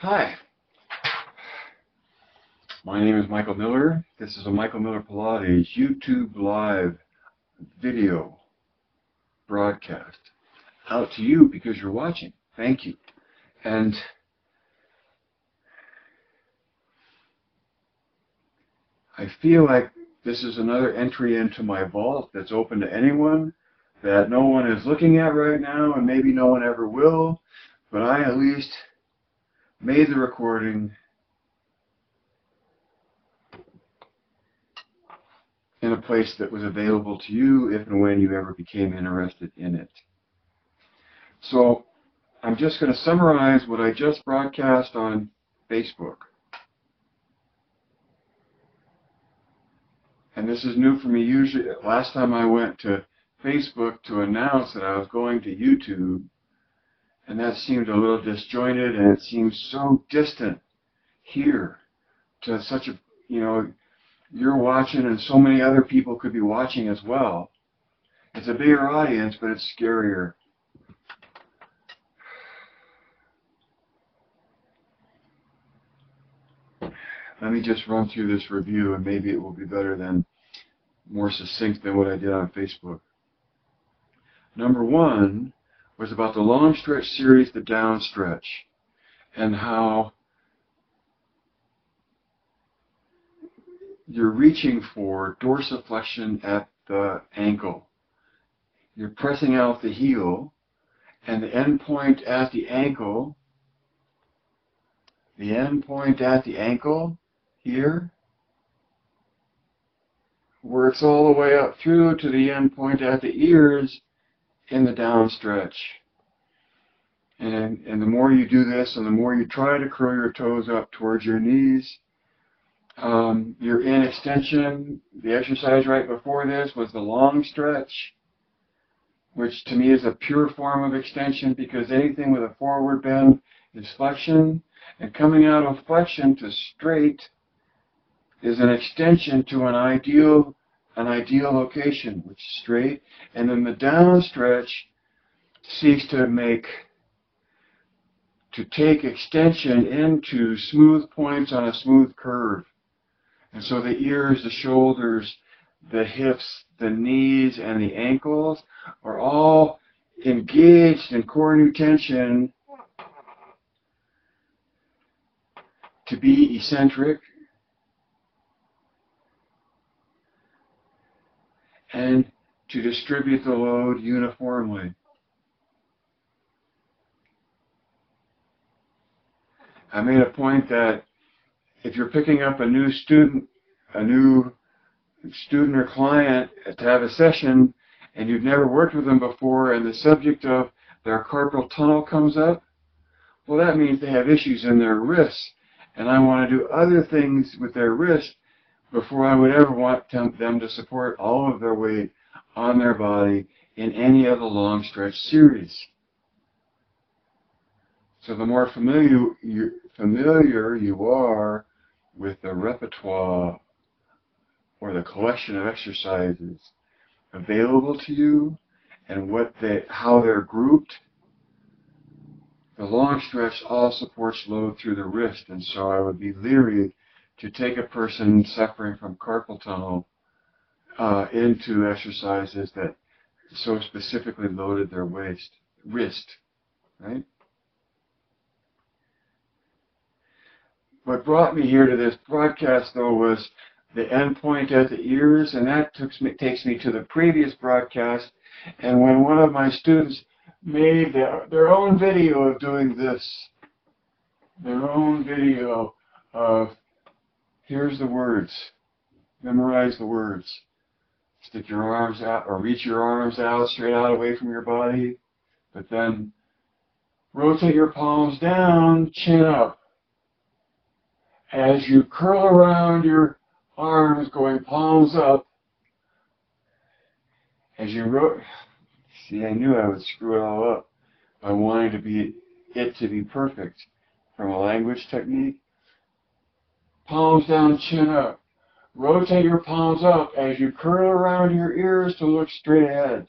Hi, my name is Michael Miller. This is a Michael Miller Pilates YouTube live video broadcast out to you because you're watching. Thank you. And I feel like this is another entry into my vault that's open to anyone, that no one is looking at right now, and maybe no one ever will, but I at least made the recording in a place that was available to you if and when you ever became interested in it. So I'm just going to summarize what I just broadcast on Facebook. And this is new for me. Usually, last time I went to Facebook to announce that I was going to YouTube, and that seemed a little disjointed, and it seems so distant here to such a, you're watching and so many other people could be watching as well. It's a bigger audience, but it's scarier. Let me just run through this review, and maybe it will be better than, more succinct than what I did on Facebook. Number one was about the long stretch series, the down stretch, and how you're reaching for dorsiflexion at the ankle. You're pressing out the heel, and the end point at the ankle, here, works all the way up through to the end point at the ears in the down stretch. And the more you do this, and the more you try to curl your toes up towards your knees, you're in extension. The exercise right before this was the long stretch, which to me is a pure form of extension, because anything with a forward bend is flexion, and coming out of flexion to straight is an extension to an ideal location, which is straight. And then the down stretch seeks to take extension into smooth points on a smooth curve. And so the ears, the shoulders, the hips, the knees, and the ankles are all engaged in core new tension to be eccentric and to distribute the load uniformly. I made a point that if you're picking up a new student or client to have a session, and you've never worked with them before, and the subject of their carpal tunnel comes up, well, that means they have issues in their wrists, and I want to do other things with their wrist before I would ever want them to support all of their weight on their body in any of the long stretch series. So the more familiar you are with the repertoire or the collection of exercises available to you and how they're grouped, the long stretch all supports load through the wrist, and so I would be leery to take a person suffering from carpal tunnel into exercises that so specifically loaded their wrist, right? What brought me here to this broadcast, though, was the end point at the ears, and that takes me to the previous broadcast, and when one of my students made their own video of doing this, their own video of, here's the words, memorize the words, stick your arms out, or reach your arms out, straight out away from your body, but then rotate your palms down, chin up. As you curl around your arms, going palms up, as you see, I knew I would screw it all up by wanting it to be perfect from a language technique. Palms down, chin up. Rotate your palms up as you curl around your ears to look straight ahead.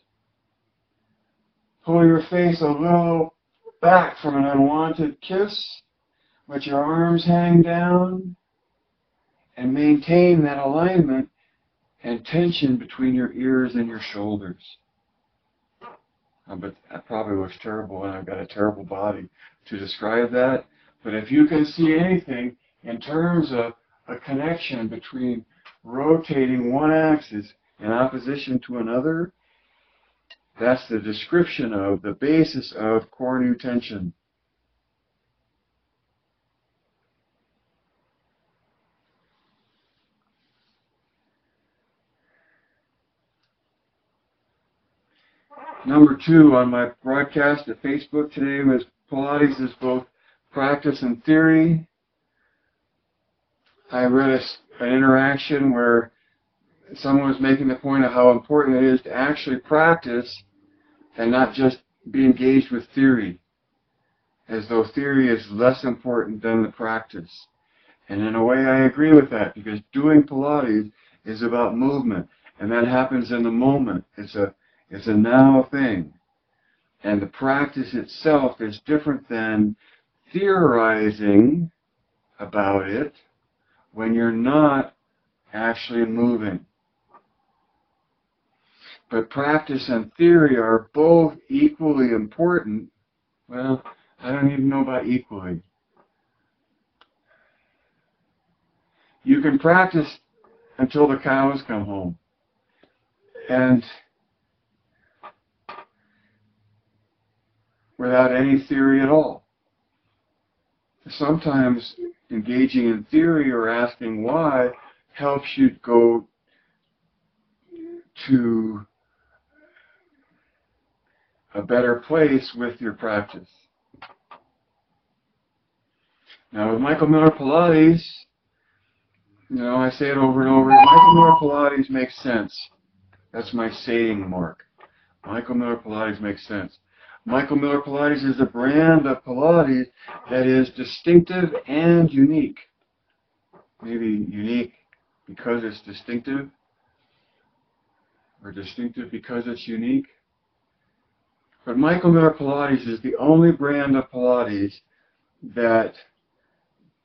Pull your face a little back from an unwanted kiss, let your arms hang down and maintain that alignment and tension between your ears and your shoulders. But that probably looks terrible, and I've got a terrible body to describe that. But if you can see anything in terms of a connection between rotating one axis in opposition to another, that's the description of the basis of core nu tension. Number 2 on my broadcast at Facebook today was Pilates is both practice and theory. I read an interaction where someone was making the point of how important it is to actually practice and not just be engaged with theory, as though theory is less important than the practice. And in a way I agree with that, because doing Pilates is about movement, and that happens in the moment. It's a now thing. And the practice itself is different than theorizing about it when you're not actually moving. But practice and theory are both equally important. Well, I don't even know about equally. You can practice until the cows come home. And without any theory at all. Sometimes engaging in theory or asking why helps you go to a better place with your practice. Now with Michael Miller Pilates, I say it over and over, Michael Miller Pilates makes sense. That's my saying mark. Michael Miller Pilates makes sense. Michael Miller Pilates is a brand of Pilates that is distinctive and unique. Maybe unique because it's distinctive, or distinctive because it's unique. But Michael Miller Pilates is the only brand of Pilates that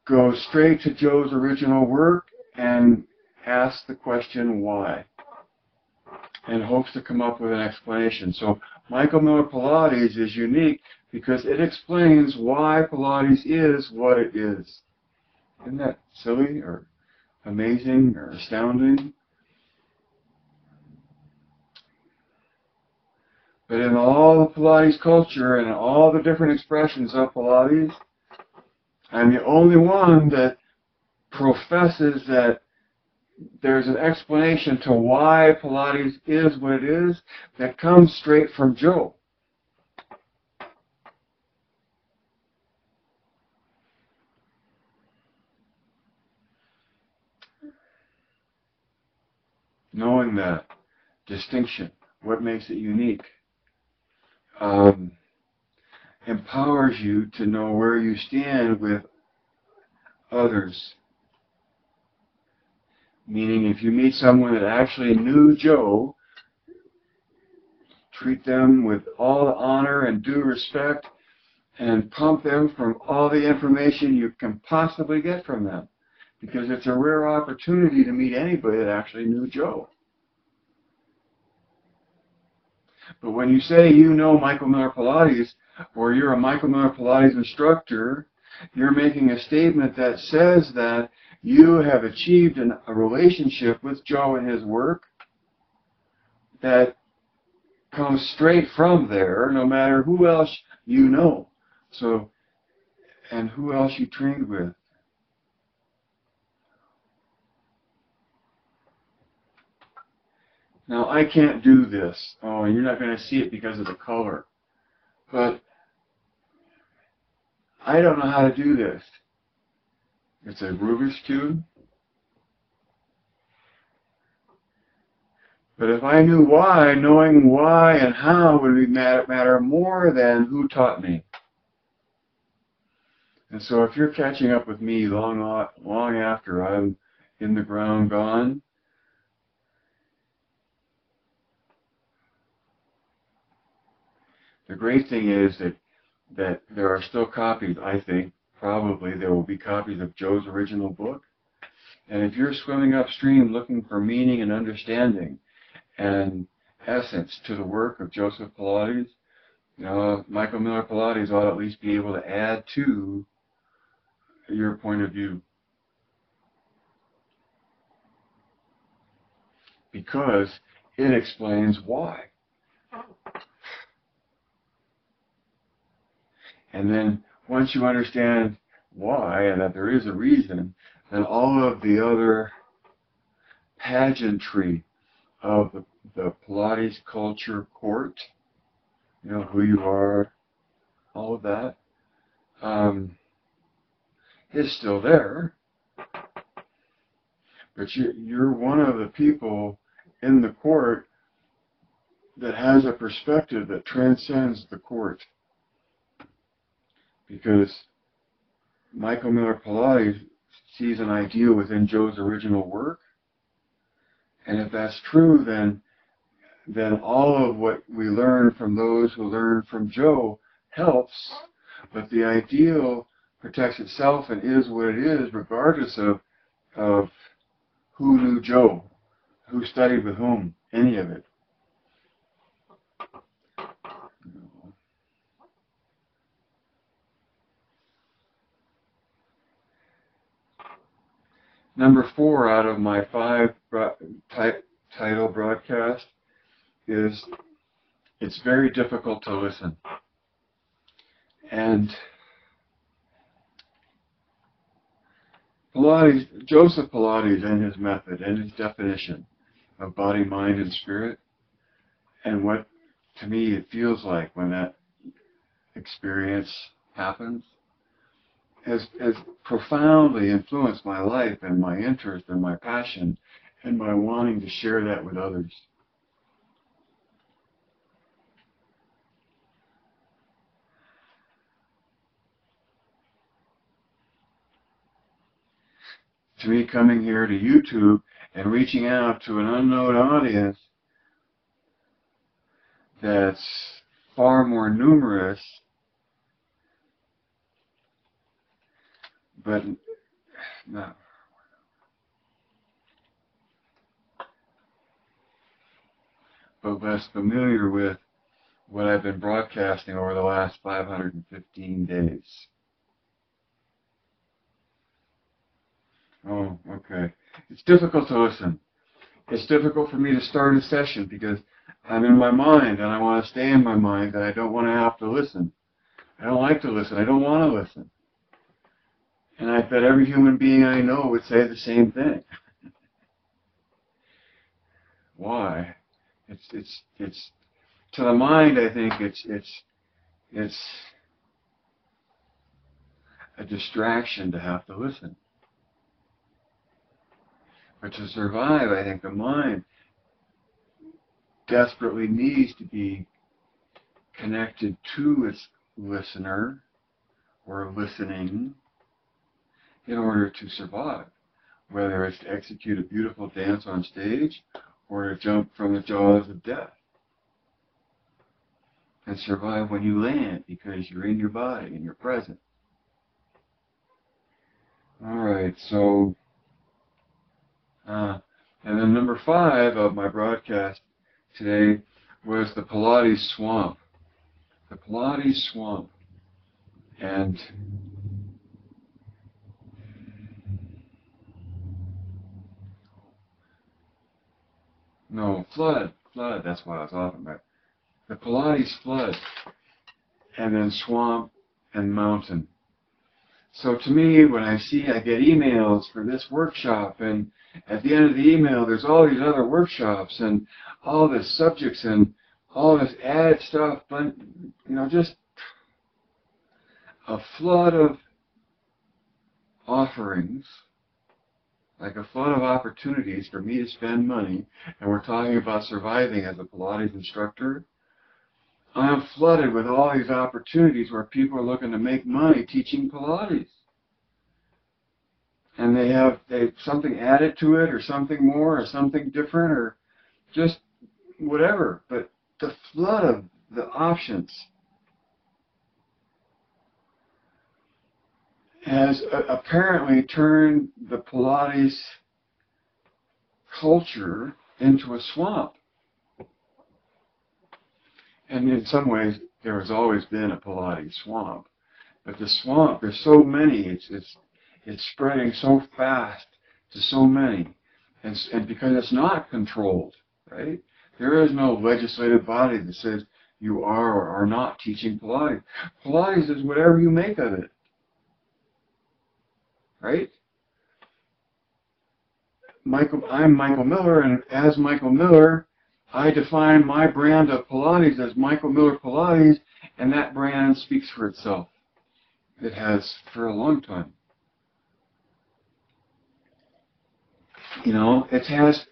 goes straight to Joe's original work and asks the question why, and hopes to come up with an explanation. So Michael Miller Pilates is unique because it explains why Pilates is what it is. Isn't that silly or amazing or astounding? But in all the Pilates culture and all the different expressions of Pilates, I'm the only one that professes that there's an explanation to why Pilates is what it is that comes straight from Joe. Knowing that distinction, what makes it unique, empowers you to know where you stand with others. Meaning if you meet someone that actually knew Joe, treat them with all the honor and due respect and pump them from all the information you can possibly get from them. Because it's a rare opportunity to meet anybody that actually knew Joe. But when you say you know Michael Miller Pilates, or you're a Michael Miller Pilates instructor, you're making a statement that says that you have achieved a relationship with Joe and his work that comes straight from there, no matter who else you know. So, and who else you trained with. Now, I can't do this. Oh, and you're not going to see it because of the color. But I don't know how to do this. It's a Rubik's Cube. But if I knew why, knowing why and how would matter more than who taught me. And so if you're catching up with me long after I'm in the ground gone, the great thing is that there are still copies, I think, probably there will be copies of Joe's original book. And if you're swimming upstream looking for meaning and understanding and essence to the work of Joseph Pilates, Michael Miller Pilates ought to at least be able to add to your point of view. Because it explains why. And then once you understand why and that there is a reason, then all of the other pageantry of the Pilates culture court, who you are, all of that, is still there. But you're one of the people in the court that has a perspective that transcends the court. Because Michael Miller Pilates sees an ideal within Joe's original work. And if that's true, then all of what we learn from those who learn from Joe helps. But the ideal protects itself and is what it is, regardless of who knew Joe, who studied with whom, any of it. Number 4 out of my 5 title broadcast is it's very difficult to listen. And Joseph Pilates and his method and his definition of body, mind, and spirit, and what to me it feels like when that experience happens, has profoundly influenced my life and my interest and my passion and my wanting to share that with others. To me, coming here to YouTube and reaching out to an unknown audience that's far more numerous, but less familiar with what I've been broadcasting over the last 515 days. Oh, okay. It's difficult to listen. It's difficult for me to start a session because I'm in my mind and I want to stay in my mind and I don't want to have to listen. I don't like to listen. I don't want to listen. And I bet every human being I know would say the same thing. Why? It's to the mind, I think it's a distraction to have to listen. But to survive, I think the mind desperately needs to be connected to its listener or listening in order to survive, whether it's to execute a beautiful dance on stage or to jump from the jaws of death and survive when you land because you're in your body and you're present. All right, so and then number 5 of my broadcast today was the Pilates Swamp. The Pilates Swamp. And no, flood, that's what I was talking about. The Pilates flood, and then swamp and mountain. So to me, when I get emails for this workshop, and at the end of the email, there's all these other workshops, and all this subjects, and all this added stuff, but, just a flood of offerings, like a flood of opportunities for me to spend money, and we're talking about surviving as a Pilates instructor. I'm flooded with all these opportunities where people are looking to make money teaching Pilates. And they have something added to it, or something more, or something different, or just whatever. But the flood of the options. has apparently turned the Pilates culture into a swamp. And in some ways, there has always been a Pilates swamp. But the swamp, there's so many, it's spreading so fast to so many. And because it's not controlled, right? There is no legislative body that says you are or are not teaching Pilates. Pilates is whatever you make of it, right? I'm Michael Miller, and as Michael Miller, I define my brand of Pilates as Michael Miller Pilates, and that brand speaks for itself. It has for a long time. You know, it has,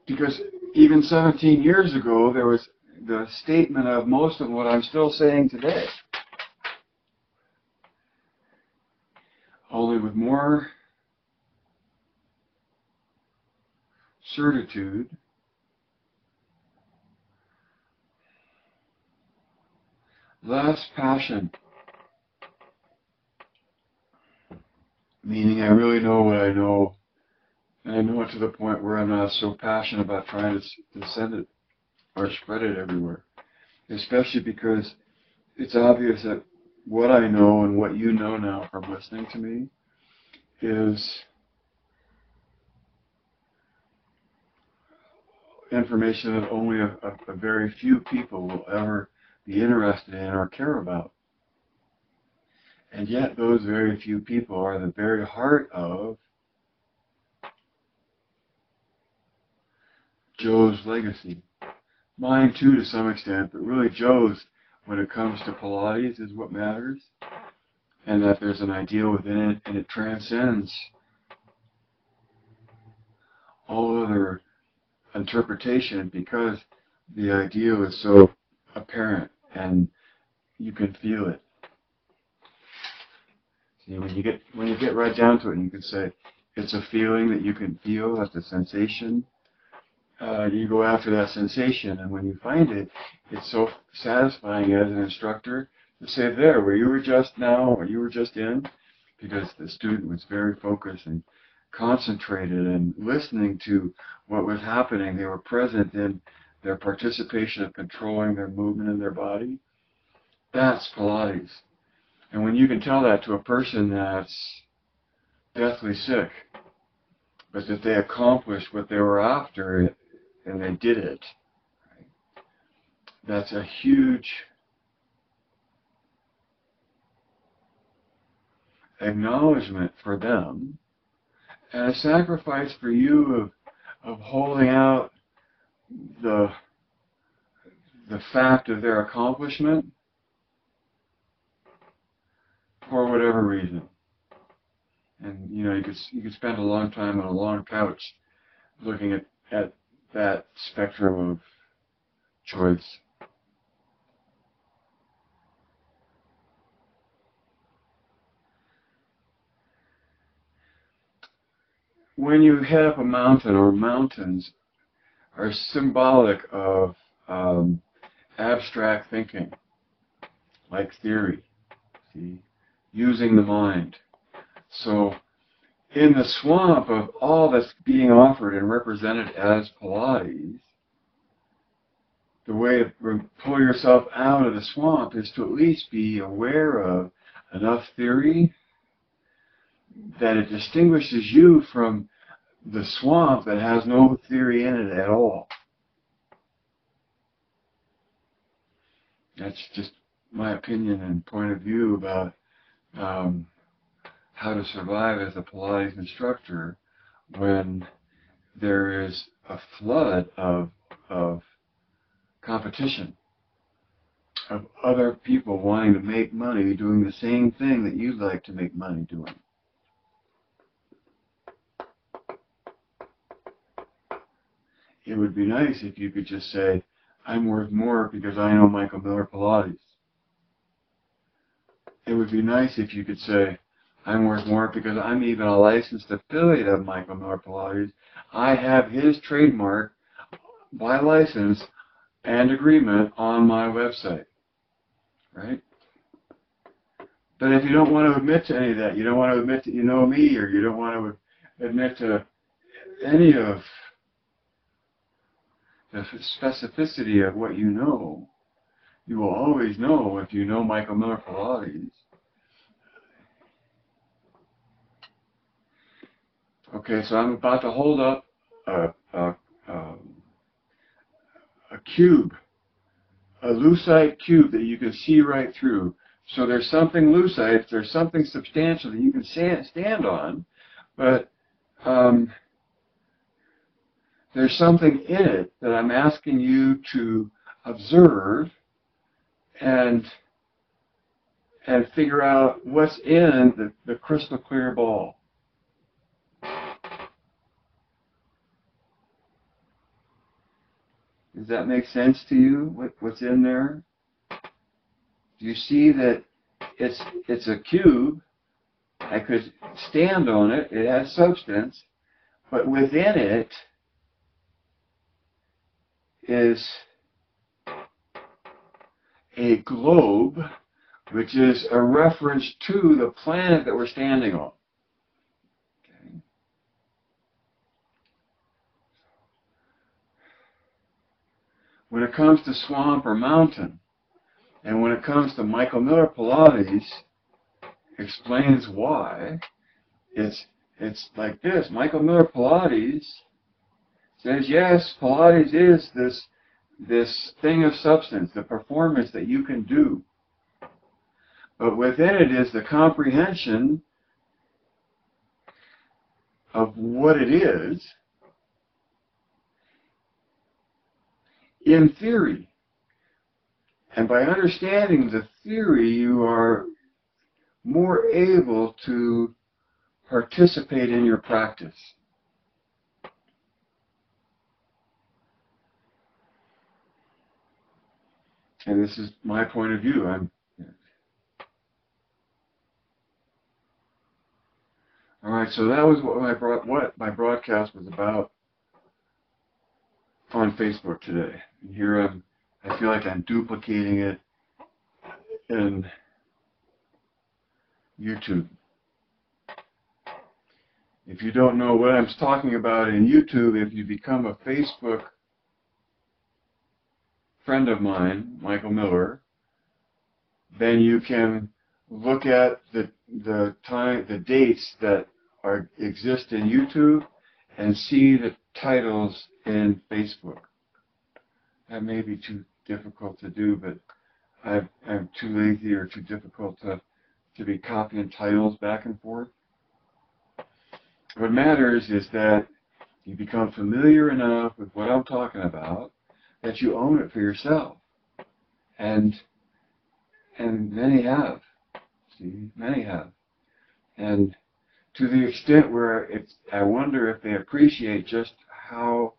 because even 17 years ago, there was the statement of most of what I'm still saying today. Only with more certitude, less passion, meaning I really know what I know, and I know it to the point where I'm not so passionate about trying to send it or spread it everywhere, especially because it's obvious that what I know and what you know now from listening to me is information that only a very few people will ever be interested in or care about. And yet those very few people are the very heart of Joe's legacy. Mine too to some extent, but really Joe's, when it comes to Pilates, is what matters. And that there's an ideal within it, and it transcends all other interpretation because the ideal is so apparent and you can feel it. See, when you get right down to it, you can say it's a feeling that you can feel. That's a sensation. You go after that sensation, and when you find it, it's so satisfying as an instructor to say, there, where you were just now, or you were just in, because the student was very focused and concentrated and listening to what was happening. They were present in their participation of controlling their movement in their body. That's Pilates. And when you can tell that to a person that's deathly sick, but that they accomplished what they were after and they did it, right? That's a huge acknowledgement for them and a sacrifice for you of holding out the fact of their accomplishment for whatever reason. And you know, you could spend a long time on a long couch looking at that spectrum of choice. When you head up a mountain, or mountains are symbolic of abstract thinking, like theory, see, using the mind. So in the swamp of all that's being offered and represented as Pilates, the way to pull yourself out of the swamp is to at least be aware of enough theory that it distinguishes you from the swamp that has no theory in it at all. That's just my opinion and point of view about how to survive as a Pilates instructor when there is a flood of competition, of other people wanting to make money doing the same thing that you'd like to make money doing. It would be nice if you could just say, I'm worth more because I know Michael Miller Pilates. It would be nice if you could say, I'm worth more because I'm even a licensed affiliate of Michael Miller Pilates. I have his trademark by license and agreement on my website, right? But if you don't want to admit to any of that, you don't want to admit that you know me, or you don't want to admit to any of the specificity of what you know, you will always know if you know Michael Miller Pilates. Okay, so I'm about to hold up a, a, a cube, a lucite cube that you can see right through. So there's something lucite, there's something substantial that you can stand on, but there's something in it that I'm asking you to observe and figure out what's in the crystal clear ball. Does that make sense to you? What's in there? Do you see that it's a cube? I could stand on it. It has substance, but within it is a globe, which is a reference to the planet that we're standing on. Okay. When it comes to swamp or mountain, and when it comes to Michael Miller Pilates, explains why, it's like this. Michael Miller Pilates says, yes, Pilates is this thing of substance, the performance that you can do. But within it is the comprehension of what it is in theory. And by understanding the theory, you are more able to participate in your practice. And this is my point of view. All right, so that was what my broadcast was about on Facebook today. And here I feel like I'm duplicating it in YouTube. If you don't know what I'm talking about in YouTube, if you become a Facebook friend of mine, Michael Miller, then you can look at the dates that exist in YouTube and see the titles in Facebook. That may be too difficult to do, but I'm too lazy or too difficult to be copying titles back and forth. What matters is that you become familiar enough with what I'm talking about that you own it for yourself. And many have. See, many have. And to the extent where I wonder if they appreciate just how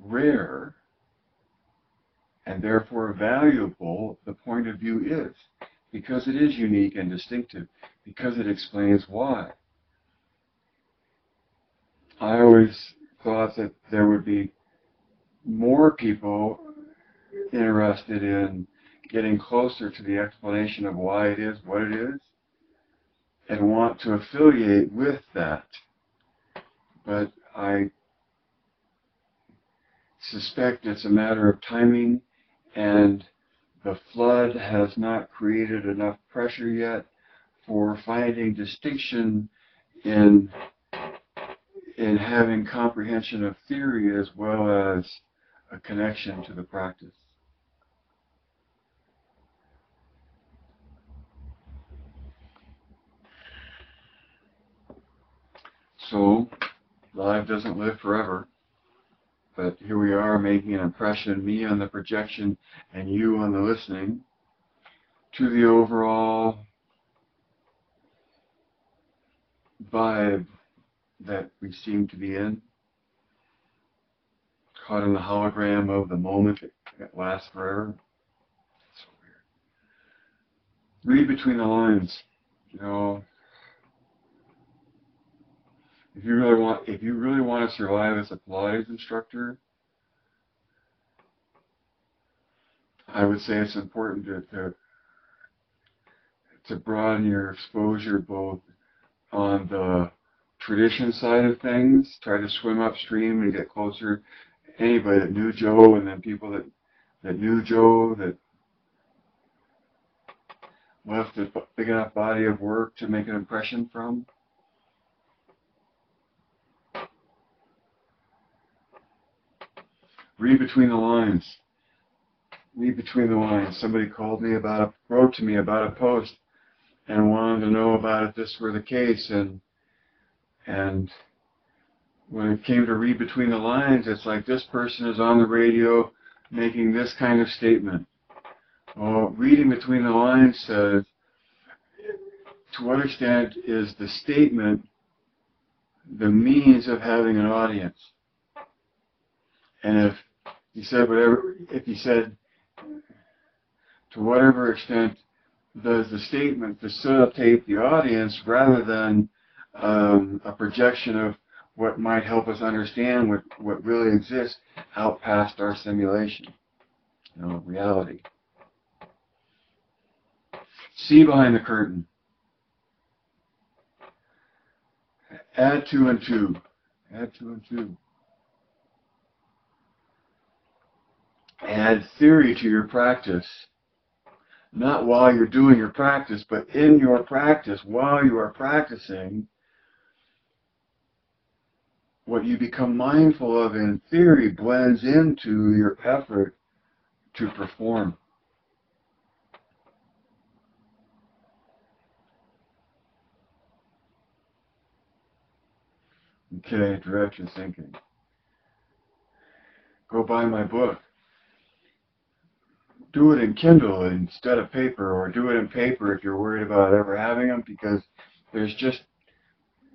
rare and therefore valuable the point of view is, because it is unique and distinctive, because it explains why. I always thought that there would be more people interested in getting closer to the explanation of why it is what it is and want to affiliate with that. But I suspect it's a matter of timing, and the flood has not created enough pressure yet for finding distinction in having comprehension of theory as well as a connection to the practice. So, life doesn't live forever, but here we are making an impression, me on the projection and you on the listening, to the overall vibe that we seem to be in, caught in the hologram of the moment that lasts forever. It's so weird. Read between the lines. You know, if you really want to survive as a Pilates instructor, I would say it's important to broaden your exposure both on the tradition side of things, try to swim upstream and get closer to anybody that knew Joe, and then people that knew Joe, that left a big enough body of work to make an impression from. Read between the lines. Read between the lines. Somebody wrote to me about a post and wanted to know about if this were the case, and when it came to read between the lines, it's like this person is on the radio making this kind of statement. Well, reading between the lines says, to what extent is the statement the means of having an audience? And if he said, to whatever extent does the statement facilitate the audience rather than a projection of what might help us understand what really exists out past our simulation, reality. See behind the curtain. Add 2 and 2. Add 2 and 2. Add theory to your practice. Not while you're doing your practice, but in your practice, while you are practicing, what you become mindful of in theory blends into your effort to perform. Okay, direct your thinking. Go buy my book. Do it in Kindle instead of paper, or do it in paper if you're worried about ever having them, because there's just,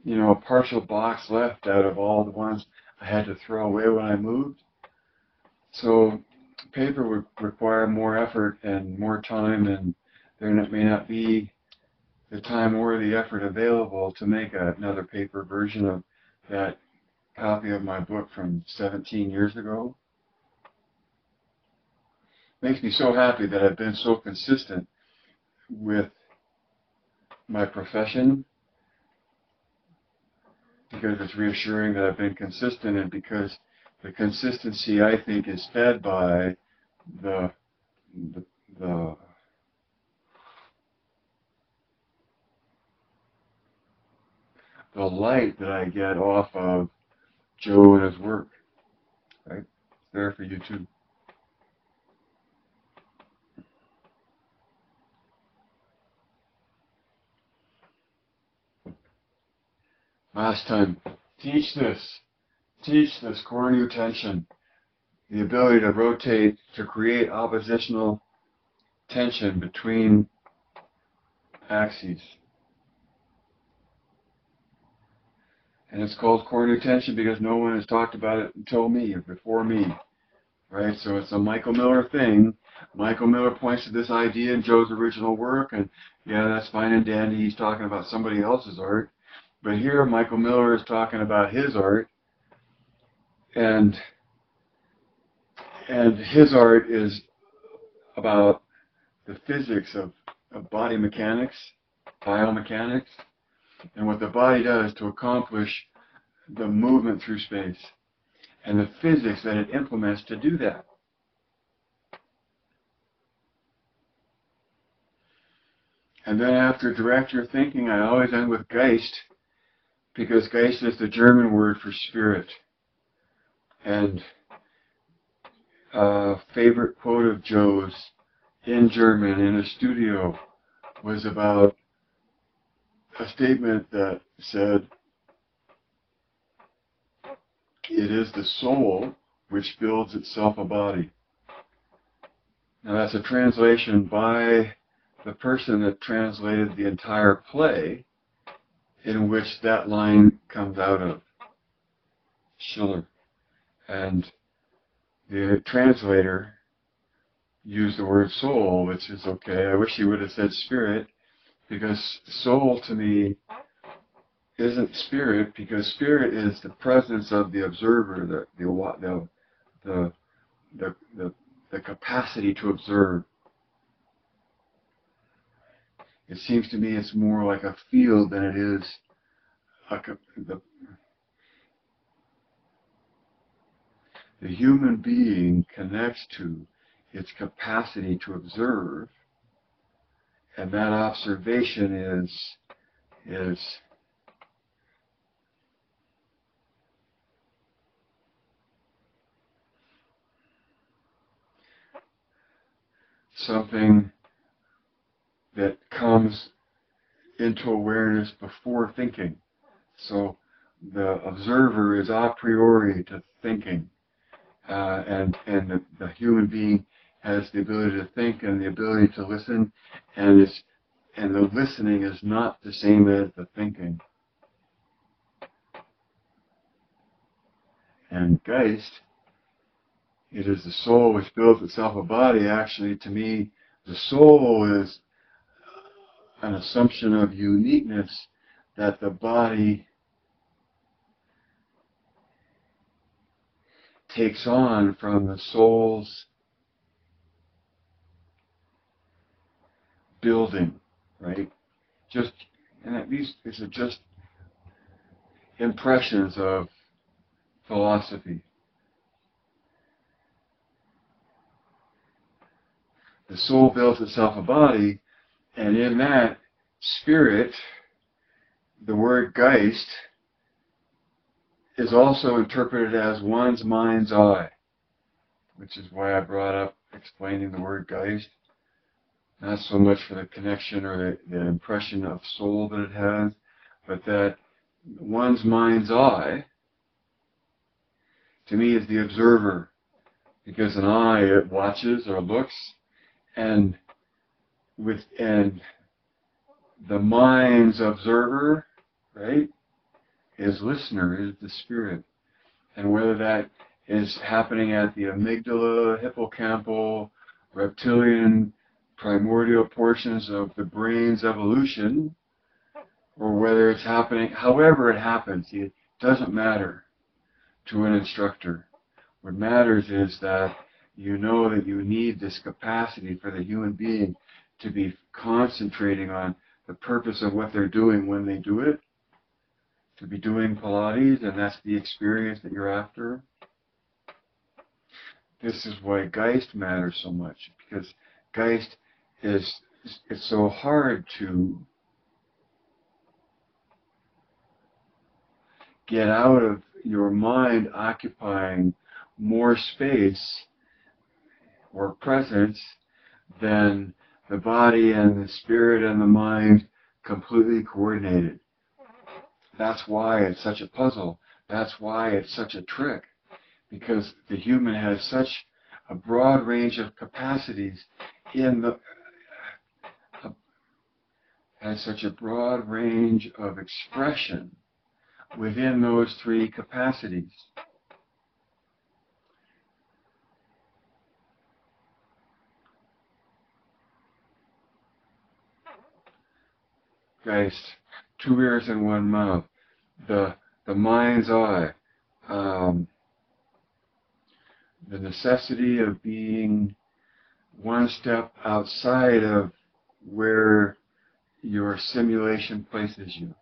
a partial box left out of all the ones I had to throw away when I moved. So paper would require more effort and more time, and there may not be the time or the effort available to make another paper version of that copy of my book from 17 years ago. Makes me so happy that I've been so consistent with my profession, because it's reassuring that I've been consistent, and because the consistency, I think, is fed by the light that I get off of Joe and his work. Right? It's there for you too. Last time, teach this core new tension, the ability to rotate, to create oppositional tension between axes. And it's called core new tension because no one has talked about it until me, or before me. Right? So it's a Michael Miller thing. Michael Miller points to this idea in Joe's original work, and yeah, that's fine and dandy. He's talking about somebody else's art. But here, Michael Miller is talking about his art, and his art is about the physics of body mechanics, biomechanics, and what the body does to accomplish the movement through space, and the physics that it implements to do that. And then after direct your thinking, I always end with Geist, because Geist is the German word for spirit. And a favorite quote of Joe's in German in a studio was about a statement that said, "It is the soul which builds itself a body." Now that's a translation by the person that translated the entire play in which that line comes out of, Schiller. And the translator used the word soul, which is okay. I wish he would have said spirit, because soul to me isn't spirit, because spirit is the presence of the observer, the the the, the capacity to observe. It seems to me it's more like a field than it is the human being connects to its capacity to observe, and that observation is something that comes into awareness before thinking. So the observer is a priori to thinking, and the human being has the ability to think and the ability to listen, and the listening is not the same as the thinking. And Geist, it is the soul which builds itself a body. Actually, to me, the soul is an assumption of uniqueness that the body takes on from the soul's building, right? And these are just impressions of philosophy. The soul builds itself a body, and in that spirit, the word Geist is also interpreted as one's mind's eye, which is why I brought up explaining the word Geist. Not so much for the connection or the impression of soul that it has, but that one's mind's eye, to me, is the observer, because an eye, it watches or looks, and the mind's observer, right, is listener, is the spirit. And whether that is happening at the amygdala, hippocampal, reptilian, primordial portions of the brain's evolution, or whether it's happening, however it happens, it doesn't matter to an instructor. What matters is that you know that you need this capacity for the human being to be concentrating on the purpose of what they're doing when they do it, to be doing Pilates, and that's the experience that you're after. This is why Geist matters so much, because Geist it's so hard to get out of your mind occupying more space or presence than the body and the spirit and the mind completely coordinated. That's why it's such a puzzle. That's why it's such a trick, because the human has such a broad range of capacities has such a broad range of expression within those three capacities. Geist, two ears and one mouth, the mind's eye, the necessity of being one step outside of where your simulation places you.